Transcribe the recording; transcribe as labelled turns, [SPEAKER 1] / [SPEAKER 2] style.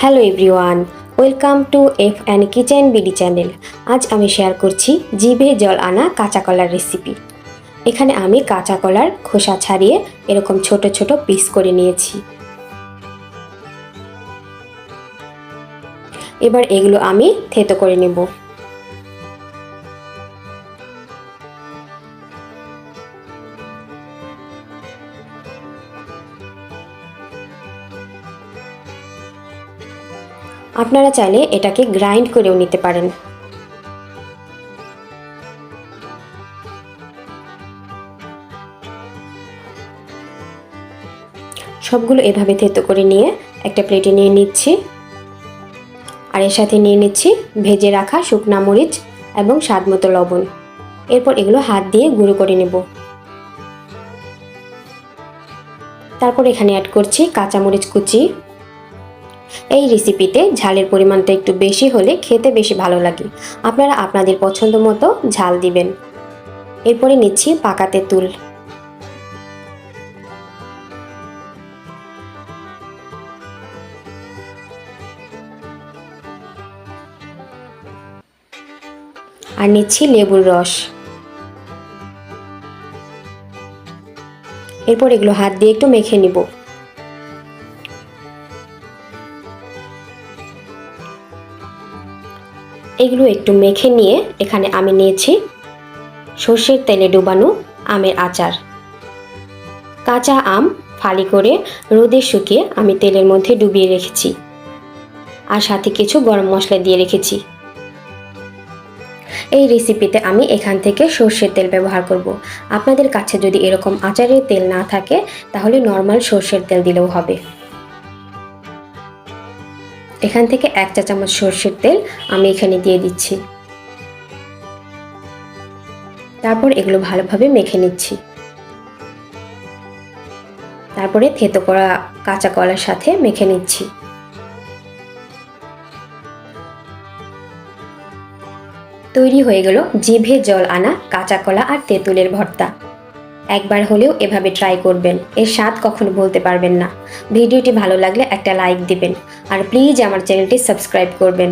[SPEAKER 1] Hello everyone, welcome to F and kitchen BD channel. আজ আমি share করছি জিভে জল আনা কাঁচা কলার রেসিপি। এখানে আমি কাঁচা কলার খোসা ছাড়িয়ে এরকম ছোট ছোট পিস করে নিয়েছি। এবার এগুলো আমি থেতো করে নেব। আপনারা চাইলে এটাকে গ্রাইন্ড করেও নিতে পারেন। সবগুলো এভাবে থেতো করে নিয়ে একটা প্লেটে নিয়ে নিচ্ছি। আর এর সাথে নিয়ে নিচ্ছি ভেজে রাখা শুকনা মরিচ এবং স্বাদমতো লবণ। এরপর এগুলো হাত দিয়ে গুঁড়ো করে নেব। তারপর এখানে অ্যাড করছি কাঁচামরিচ কুচি। এই রেসিপিতে ঝালের পরিমাণটা একটু বেশি হলে খেতে বেশি ভালো লাগে। আপনারা আপনাদের পছন্দ মতো ঝাল দিবেন। এরপরে নিচ্ছি পাকা তেঁতুল। আর নিচ্ছি লেবুর রস। এরপর এগুলো হাত দিয়ে একটু মেখে নিব। এগুলো একটু মেখে নিয়ে এখানে আমি নিয়েছি সর্ষের তেলে ডুবানো আমের আচার। কাঁচা আম ফালি করে রোদে শুকিয়ে আমি তেলের মধ্যে ডুবিয়ে রেখেছি। আর সাথে কিছু গরম মশলা দিয়ে রেখেছি। এই রেসিপিতে আমি এখান থেকে সর্ষের তেল ব্যবহার করব। আপনাদের কাছে যদি এরকম আচারের তেল না থাকে তাহলে নর্মাল সর্ষের তেল দিলেও হবে। এখান থেকে 1 চা চামচ সর্ষের তেল আমি এখানে দিয়ে দিচ্ছি। তারপর এগুলো ভালোভাবে মেখে নিচ্ছি। তারপরে থেতো করা কাঁচা কলার সাথে মেখে নিচ্ছি। তৈরি হয়ে গেল জিভে জল আনা কাঁচা কলা আর তেঁতুলের ভর্তা। একবার হলেও এভাবে ট্রাই করবেন, এর স্বাদ কখনো বলতে পারবেন না। ভিডিওটি ভালো লাগলে একটা লাইক দিবেন আর প্লিজ আমার চ্যানেলটি সাবস্ক্রাইব করবেন।